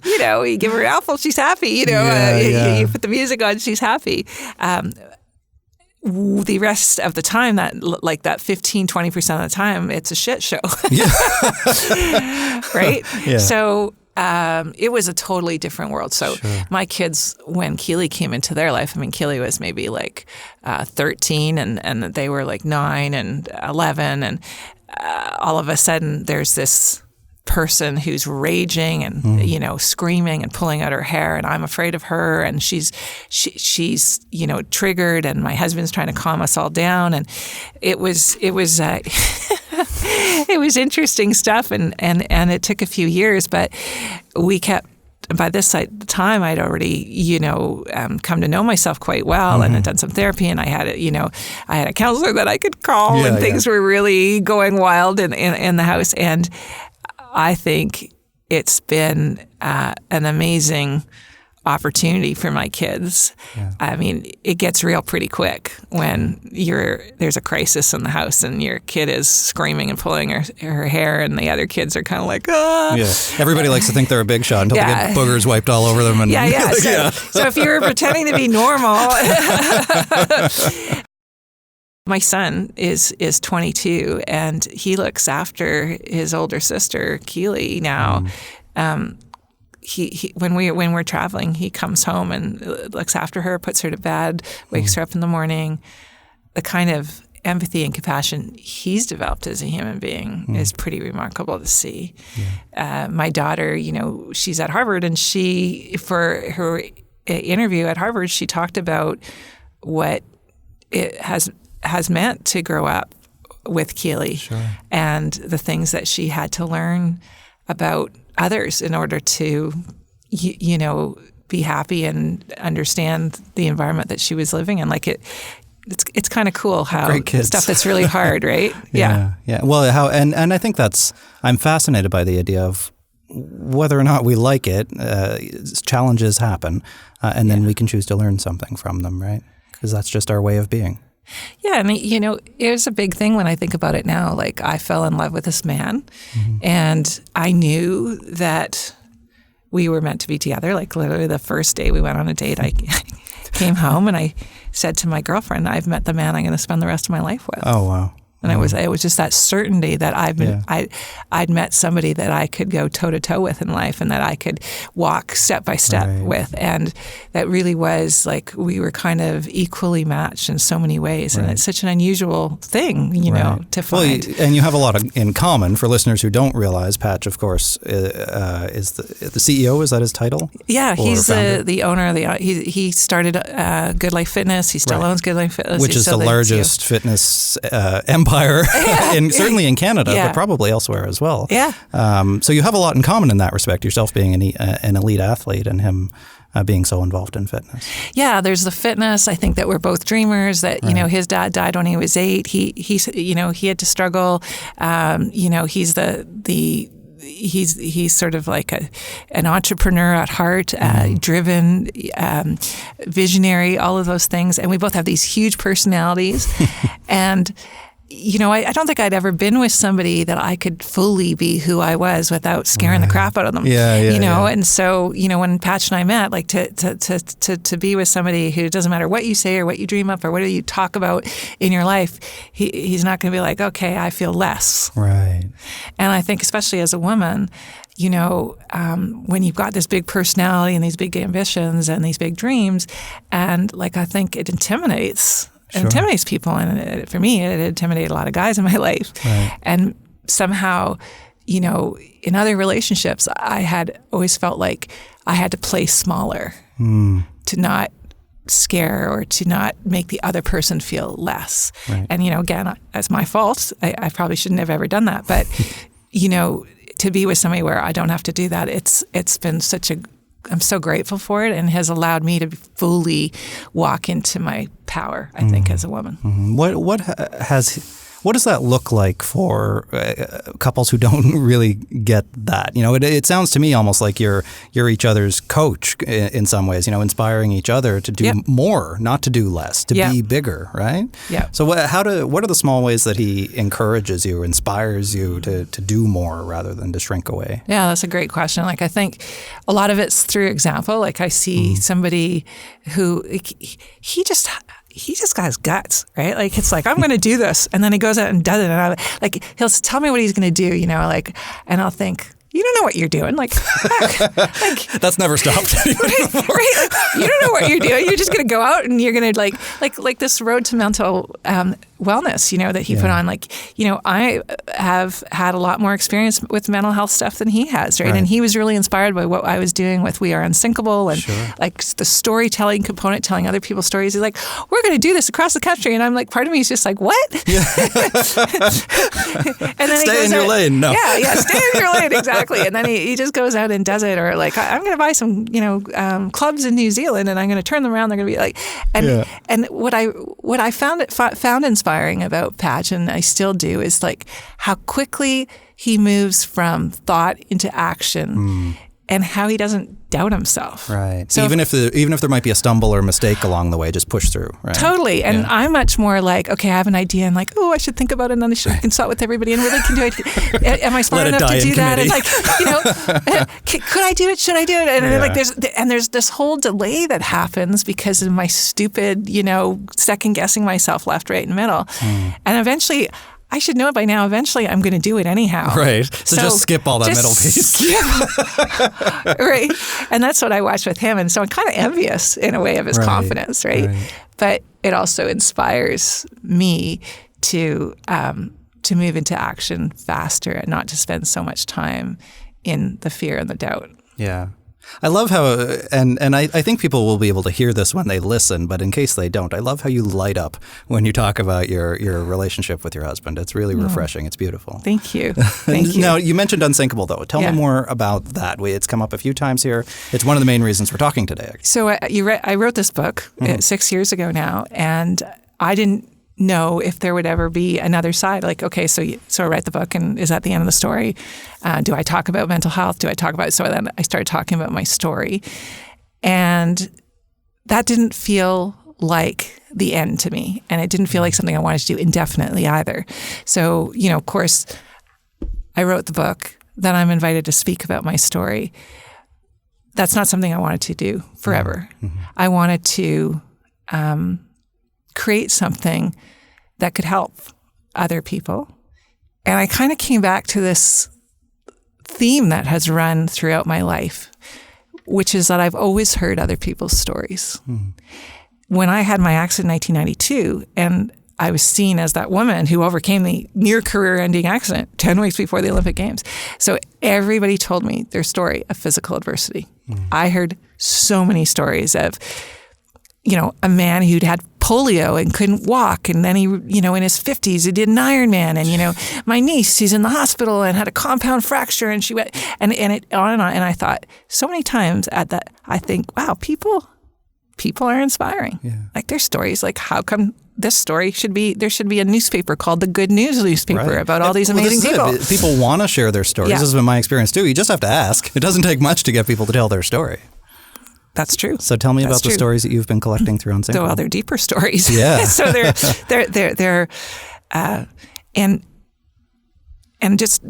you give her an apple, she's happy. You put the music on, she's happy. The rest of the time, that 15, 20% of the time, it's a shit show. Right? Yeah. So it was a totally different world. So my kids, when Keely came into their life, Keely was maybe 13 and they were 9 and 11. And all of a sudden there's this person who's raging and, screaming and pulling out her hair, and I'm afraid of her, and she's triggered, and my husband's trying to calm us all down. And it was it was interesting stuff, and it took a few years, but we kept by this time, I'd already, come to know myself quite well, and had done some therapy, and I had a counselor that I could call when things were really going wild in the house. And I think it's been an amazing opportunity for my kids. Yeah. I mean, it gets real pretty quick when there's a crisis in the house and your kid is screaming and pulling her hair, and the other kids are kind of like, ah. Yeah. Everybody likes to think they're a big shot until they get boogers wiped all over them. And So if you're pretending to be normal. My son is 22, and he looks after his older sister, Keely, now. He when we're traveling, he comes home and looks after her, puts her to bed, wakes her up in the morning. The kind of empathy and compassion he's developed as a human being is pretty remarkable to see. Yeah. My daughter, she's at Harvard, and for her interview at Harvard, she talked about what it has meant to grow up with Keely, and the things that she had to learn about others in order to, be happy and understand the environment that she was living in. Like it's kind of cool how stuff that's really hard, right? Yeah. Well, and I think I'm fascinated by the idea of whether or not we like it. Challenges happen, and then we can choose to learn something from them, right? Because that's just our way of being. Yeah, and it was a big thing when I think about it now. Like, I fell in love with this man, and I knew that we were meant to be together. Like, literally the first day we went on a date, I came home and I said to my girlfriend, "I've met the man I'm going to spend the rest of my life with." Oh, wow. And it was just that certainty that I'd met somebody that I could go toe to toe with in life, and that I could walk step by step with, and that really was like we were kind of equally matched in so many ways, and it's such an unusual thing, to find. Well, and you have a lot in common. For listeners who don't realize, Patch, of course, is the CEO. Is that his title? Yeah, he's the owner of he started Good Life Fitness. He still owns Good Life Fitness, which is the largest fitness empire. Certainly in Canada, but probably elsewhere as well. Yeah. So you have a lot in common in that respect, yourself being an elite athlete and him being so involved in fitness. Yeah, there's the fitness. I think that we're both dreamers, that, his dad died when he was 8. He had to struggle. He's sort of like an entrepreneur at heart, driven, visionary, all of those things. And we both have these huge personalities. And I don't think I'd ever been with somebody that I could fully be who I was without scaring the crap out of them. And so, when Patch and I met, like to be with somebody who doesn't matter what you say or what you dream up or what you talk about in your life, he's not going to be like, okay, I feel less. Right. And I think especially as a woman, when you've got this big personality and these big ambitions and these big dreams, and like I think it intimidates. It intimidates people, and for me, it intimidated a lot of guys in my life. Right. And somehow, in other relationships, I had always felt like I had to play smaller to not scare or to not make the other person feel less. Right. And, again, that's my fault. I probably shouldn't have ever done that. But, to be with somebody where I don't have to do that, it's been I'm so grateful for it, and has allowed me to fully walk into my power, I think, as a woman. What does that look like for couples who don't really get that? It sounds to me almost like you're each other's coach in some ways, inspiring each other to do more, not to do less, to be bigger, right? Yeah. So what are the small ways that he encourages you, inspires you to do more rather than to shrink away? Yeah, that's a great question. Like, I think a lot of it's through example. Like, I see somebody who he just got his guts, right? Like, it's like, I'm going to do this. And then he goes out and does it. And he'll tell me what he's going to do, and I'll think, you don't know what you're doing. Like that's never stopped. Right? Like, you don't know what you're doing. You're just going to go out and you're going to like this road to mental wellness, that he put on. Like, I have had a lot more experience with mental health stuff than he has, right? And he was really inspired by what I was doing with We Are Unsinkable and like the storytelling component, telling other people's stories. He's like, we're going to do this across the country. And I'm like, part of me is just like, what? Yeah. And then stay in your lane. No. Yeah, stay in your lane. Exactly. exactly. And then he just goes out and does it. Or like, I'm going to buy some, clubs in New Zealand and I'm going to turn them around. They're going to be like, and what I found inspiring about Patch, and I still do, is like how quickly he moves from thought into action. And how he doesn't doubt himself. Right. So even if there might be a stumble or mistake along the way, just push through. Right. Totally. And I'm much more like, okay, I have an idea, and like, oh, I should think about it, and then I should consult with everybody, and really can do it. Am I smart enough to do that? And like, could I do it? Should I do it? And like, there's this whole delay that happens because of my stupid, second guessing myself left, right, and middle, and eventually. I should know it by now. Eventually, I'm going to do it anyhow. Right. So just skip all that middle piece. Right. And that's what I watched with him. And so I'm kind of envious in a way of his confidence, right? But it also inspires me to move into action faster and not to spend so much time in the fear and the doubt. Yeah. I love how, and I think people will be able to hear this when they listen, but in case they don't, I love how you light up when you talk about your relationship with your husband. It's really refreshing. It's beautiful. Thank you. Thank you. Now, you mentioned Unsinkable, though. Tell me more about that. It's come up a few times here. It's one of the main reasons we're talking today. So I wrote this book 6 years ago now, and I didn't know if there would ever be another side. Like, okay, so I write the book, and is that the end of the story? Do I talk about mental health? So then I started talking about my story, and that didn't feel like the end to me, and it didn't feel like something I wanted to do indefinitely either. So, of course, I wrote the book, then I'm invited to speak about my story. That's not something I wanted to do forever. Mm-hmm. I wanted to create something that could help other people. And I kind of came back to this theme that has run throughout my life, which is that I've always heard other people's stories. Mm-hmm. When I had my accident in 1992, and I was seen as that woman who overcame the near career-ending accident 10 weeks before the Olympic Games. So everybody told me their story of physical adversity. Mm-hmm. I heard so many stories of, a man who'd had polio and couldn't walk, and then he, in his 50s, he did an Ironman, and my niece, she's in the hospital and had a compound fracture, and she went, and it on and on. And I thought so many times at that, I think, wow, people are inspiring. Yeah. Like their stories, like how come this story there should be a newspaper called the Good News newspaper about all these amazing people. People want to share their stories. Yeah. This has been my experience too. You just have to ask. It doesn't take much to get people to tell their story. That's true. So tell me about the stories that you've been collecting through Unsinkable. Well, they're deeper stories. Yeah. So they're and just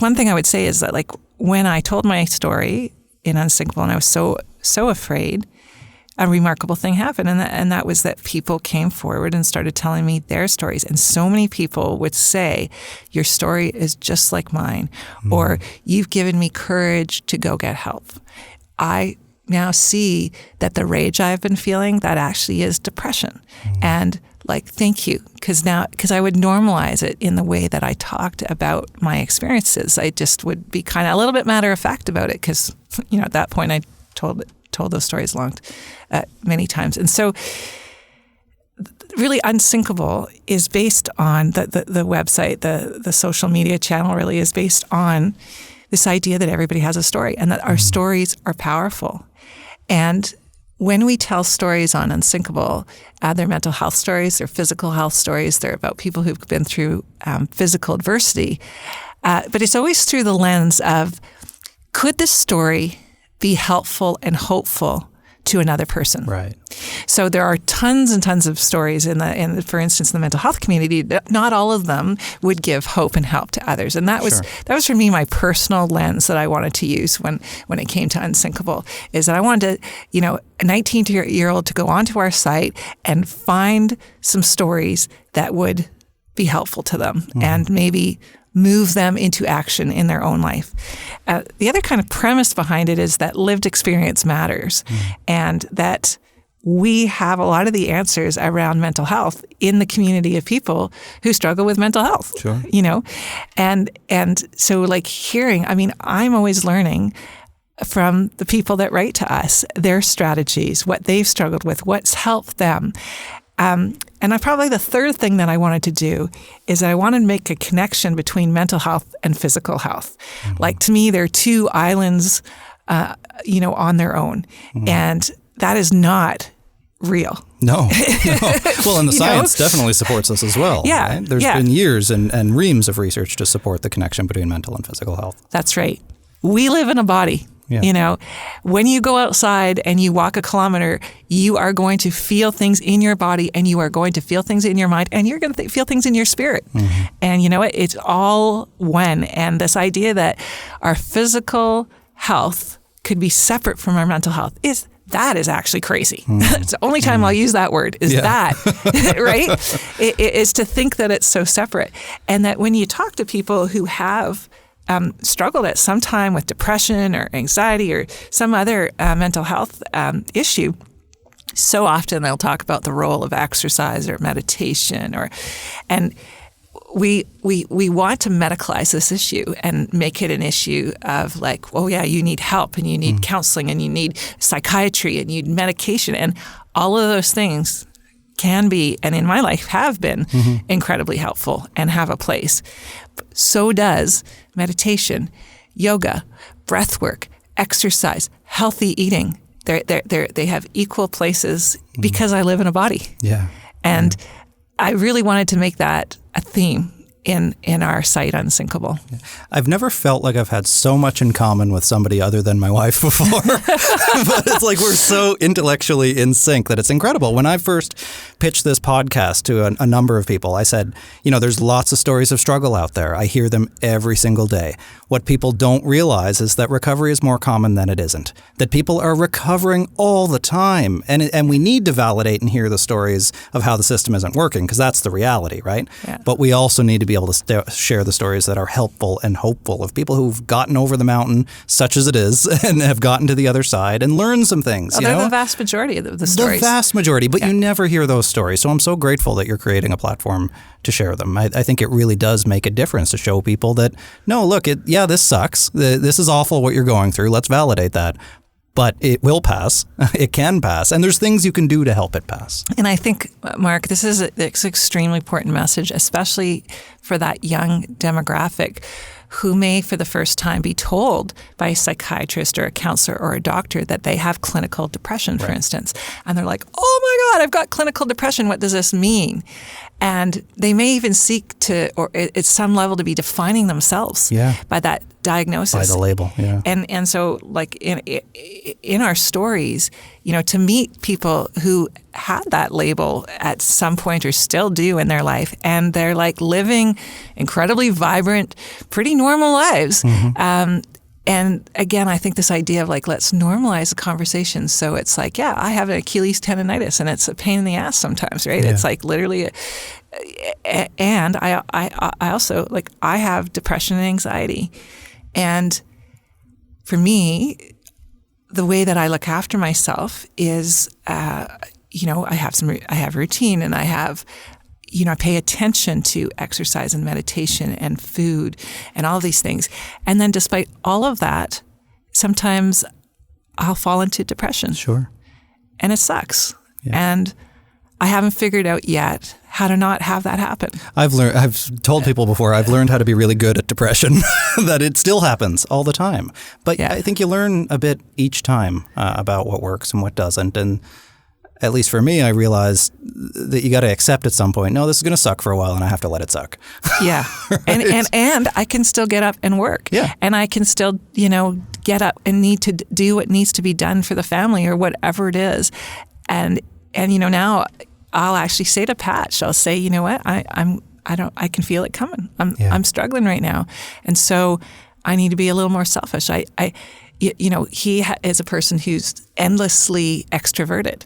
one thing I would say is that, like, when I told my story in Unsinkable and I was so afraid, a remarkable thing happened, and that was that people came forward and started telling me their stories, and so many people would say, "Your story is just like mine," or "You've given me courage to go get help." I now see that the rage I've been feeling, that actually is depression. And like, thank you. Because I would normalize it in the way that I talked about my experiences. I just would be kind of a little bit matter of fact about it because, at that point I told those stories many times. And so really Unsinkable is based on the website, the social media channel really is based on this idea that everybody has a story and that our stories are powerful. And when we tell stories on Unsinkable, they're mental health stories, they're physical health stories, they're about people who've been through physical adversity. But it's always through the lens of, could this story be helpful and hopeful to another person? Right. So there are tons and tons of stories for instance, in the mental health community. Not all of them would give hope and help to others, and that was for me my personal lens that I wanted to use when it came to Unsinkable. Is that I wanted to, a 19-year-old to go onto our site and find some stories that would be helpful to them and maybe move them into action in their own life. The other kind of premise behind it is that lived experience matters, and that we have a lot of the answers around mental health in the community of people who struggle with mental health. Sure. And so like I'm always learning from the people that write to us, their strategies, what they've struggled with, what's helped them. And probably the third thing that I wanted to do is I wanted to make a connection between mental health and physical health. Mm-hmm. Like, to me, they're two islands, on their own. Mm-hmm. And that is not real. No. Well, and the science definitely supports this as well. Yeah. Right? There's been years and reams of research to support the connection between mental and physical health. That's right. We live in a body. Yeah. When you go outside and you walk a kilometer, you are going to feel things in your body, and you are going to feel things in your mind, and you're going to feel things in your spirit. Mm-hmm. And you know what? It's all one. And this idea that our physical health could be separate from our mental health is actually crazy. Mm. It's the only time I'll use that word is that, right? It is to think that it's so separate. And that when you talk to people who have struggled at some time with depression or anxiety or some other mental health issue, so often they'll talk about the role of exercise or meditation, and we want to medicalize this issue and make it an issue of like, oh yeah, you need help and you need counseling and you need psychiatry and you need medication, and all of those things can be, and in my life have been, incredibly helpful and have a place. So does meditation, yoga, breath work, exercise, healthy eating. They have equal places because I live in a body. Yeah. And I really wanted to make that a theme in our site, Unsinkable. I've never felt like I've had so much in common with somebody other than my wife before. But it's like we're so intellectually in sync that it's incredible. When I first pitched this podcast to a number of people, I said, there's lots of stories of struggle out there. I hear them every single day. What people don't realize is that recovery is more common than it isn't, that people are recovering all the time. And we need to validate and hear the stories of how the system isn't working, because that's the reality, right? Yeah. But we also need to be able to share the stories that are helpful and hopeful of people who've gotten over the mountain, such as it is, and have gotten to the other side and learned some things. They're the vast majority of the stories. The vast majority, but you never hear those stories. So I'm so grateful that you're creating a platform to share them. I think it really does make a difference to show people that, no, look, this sucks. This is awful what you're going through. Let's validate that. But it will pass. It can pass. And there's things you can do to help it pass. And I think, Mark, this is an extremely important message, especially for that young demographic who may for the first time be told by a psychiatrist or a counselor or a doctor that they have clinical depression, for instance. And they're like, oh my God, I've got clinical depression. What does this mean? And they may even seek to, or at some level, to be defining themselves by that diagnosis. By the label, yeah. And so, like, in our stories, to meet people who had that label at some point or still do in their life, and they're like living incredibly vibrant, pretty normal lives. Mm-hmm. And again, I think this idea of like, let's normalize the conversation. So it's like, I have an Achilles tendonitis and it's a pain in the ass sometimes, right? Yeah. It's like literally, and I also, like, I have depression and anxiety. And for me, the way that I look after myself is, I have routine, and I have, I pay attention to exercise and meditation and food and all these things. And then despite all of that, sometimes I'll fall into depression. Sure. And it sucks. Yeah. And I haven't figured out yet how to not have that happen. I've told people before, I've learned how to be really good at depression, that it still happens all the time. But I think you learn a bit each time about what works and what doesn't. And at least for me, I realized that you got to accept at some point, no, this is going to suck for a while and I have to let it suck. Yeah. Right? And I can still get up and work. Yeah. And I can still, get up and need to do what needs to be done for the family or whatever it is. And now I'll actually say to Patch, I'll say, you know what, I can feel it coming. I'm struggling right now. And so I need to be a little more selfish. He is a person who's endlessly extroverted.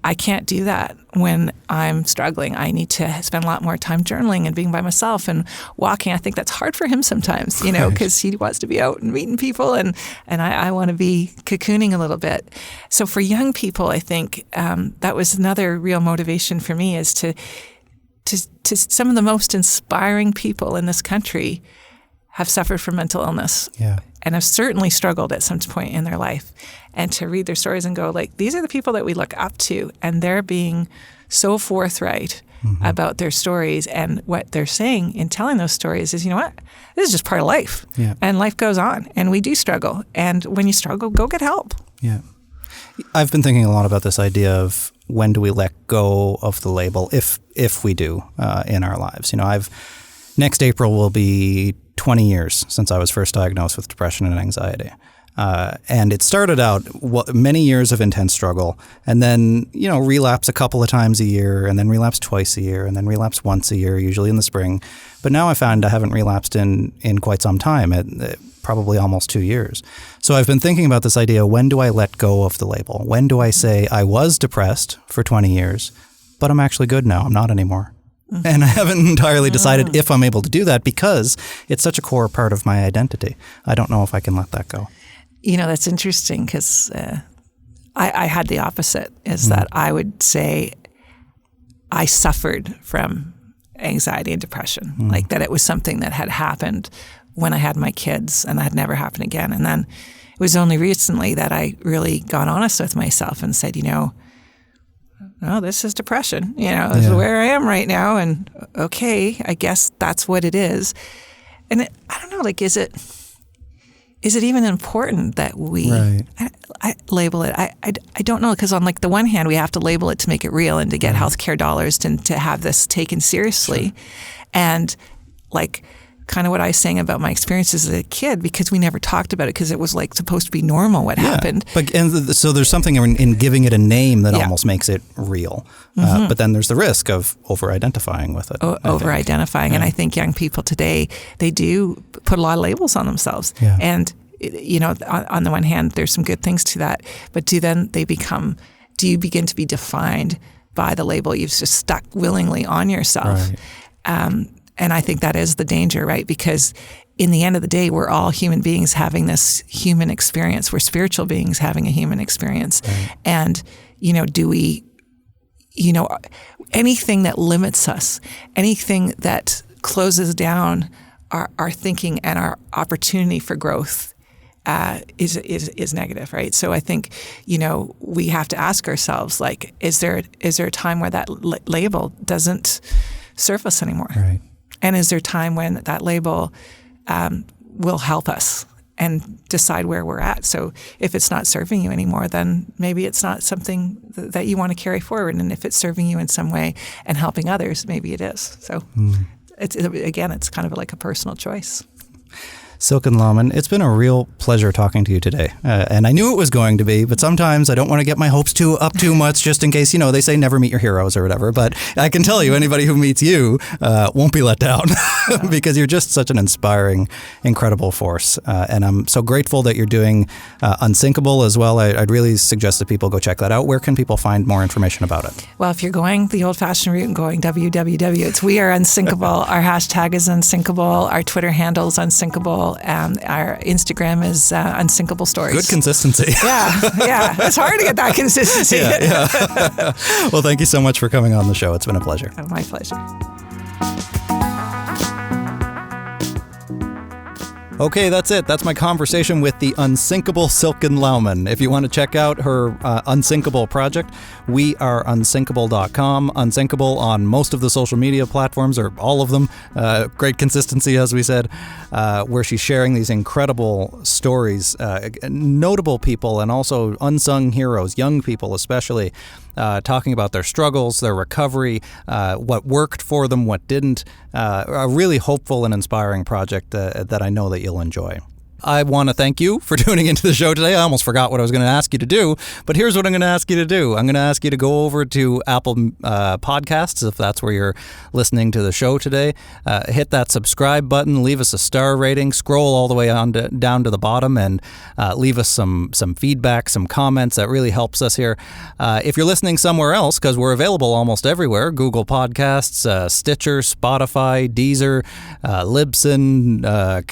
I can't do that when I'm struggling. I need to spend a lot more time journaling and being by myself and walking. I think that's hard for him sometimes, because he wants to be out and meeting people, and I want to be cocooning a little bit. So for young people, I think that was another real motivation for me, is to some of the most inspiring people in this country have suffered from mental illness. Yeah. And have certainly struggled at some point in their life. And to read their stories and go, like, these are the people that we look up to, and they're being so forthright about their stories, and what they're saying in telling those stories is, you know what, this is just part of life, and life goes on, and we do struggle, and when you struggle, go get help. Yeah. I've been thinking a lot about this idea of when do we let go of the label, if we do, in our lives. Next April will be 20 years since I was first diagnosed with depression and anxiety. And it started out many years of intense struggle, and then, relapse a couple of times a year, and then relapse twice a year, and then relapse once a year, usually in the spring. But now I found I haven't relapsed in quite some time, probably almost 2 years. So I've been thinking about this idea, when do I let go of the label? When do I say I was depressed for 20 years, but I'm actually good now, I'm not anymore? And I haven't entirely decided if I'm able to do that, because it's such a core part of my identity. I don't know if I can let that go. That's interesting, because I had the opposite, is that I would say I suffered from anxiety and depression, like that it was something that had happened when I had my kids, and that had never happened again. And then it was only recently that I really got honest with myself and said, no, this is depression. This is where I am right now, and okay, I guess that's what it is. And I don't know, is it even important that we I label it? I don't know, because on the one hand, we have to label it to make it real and to get healthcare dollars and to have this taken seriously. Sure. And kind of what I was saying about my experiences as a kid, because we never talked about it, because it was supposed to be normal what happened. So there's something in giving it a name that almost makes it real. But then there's the risk of over-identifying with it. Over-identifying. And I think young people today, they do put a lot of labels on themselves. Yeah. And, on the one hand, there's some good things to that. But do you begin to be defined by the label you've just stuck willingly on yourself? Right. And I think that is the danger, right? Because in the end of the day, we're all human beings having this human experience. We're spiritual beings having a human experience. Right. And, do we, anything that limits us, anything that closes down our thinking and our opportunity for growth is negative, right? So I think, we have to ask ourselves, is there a time where that label doesn't serve us anymore? Right. And is there time when that label will help us and decide where we're at? So if it's not serving you anymore, then maybe it's not something that you want to carry forward. And if it's serving you in some way and helping others, maybe it is. So it's kind of like a personal choice. Silken Laumann, it's been a real pleasure talking to you today. And I knew it was going to be, but sometimes I don't want to get my hopes up too much, just in case, they say never meet your heroes or whatever. But I can tell you, anybody who meets you won't be let down because you're just such an inspiring, incredible force. And I'm so grateful that you're doing Unsinkable as well. I'd really suggest that people go check that out. Where can people find more information about it? Well, if you're going the old-fashioned route and going www, it's We Are Unsinkable. Our hashtag is Unsinkable. Our Twitter handle is Unsinkable. Our Instagram is Unsinkable Stories. Good consistency. Yeah. It's hard to get that consistency. Yeah. Well, thank you so much for coming on the show. It's been a pleasure. My pleasure. Okay, that's it. That's my conversation with the unsinkable Silken Laumann. If you want to check out her Unsinkable project, weareunsinkable.com. Unsinkable on most of the social media platforms, or all of them. Great consistency, as we said, where she's sharing these incredible stories, notable people and also unsung heroes, young people especially, talking about their struggles, their recovery, what worked for them, what didn't. A really hopeful and inspiring project that I know that you'll enjoy. I want to thank you for tuning into the show today. I almost forgot what I was going to ask you to do, but here's what I'm going to ask you to do. I'm going to ask you to go over to Apple Podcasts, if that's where you're listening to the show today. Hit that subscribe button, leave us a star rating, scroll all the way on down to the bottom, and leave us some feedback, some comments. That really helps us here. If you're listening somewhere else, because we're available almost everywhere, Google Podcasts, Stitcher, Spotify, Deezer, Libsyn,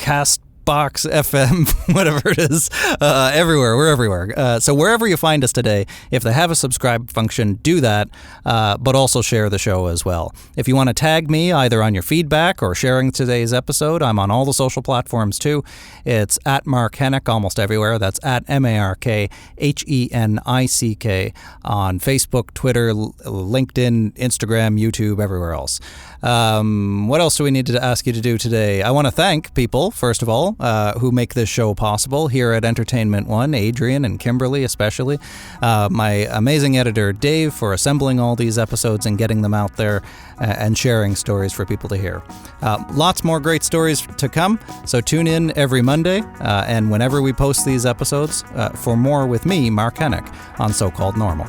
Box, FM, whatever it is, everywhere. We're everywhere. So wherever you find us today, if they have a subscribe function, do that, but also share the show as well. If you want to tag me either on your feedback or sharing today's episode, I'm on all the social platforms too. It's at Mark Hennick almost everywhere. That's at MarkHenick on Facebook, Twitter, LinkedIn, Instagram, YouTube, everywhere else. What else do we need to ask you to do today? I want to thank people, first of all, who make this show possible here at Entertainment One, Adrian and Kimberly especially. My amazing editor, Dave, for assembling all these episodes and getting them out there and sharing stories for people to hear. Lots more great stories to come, so tune in every Monday and whenever we post these episodes for more with me, Mark Hennick, on So-Called Normal.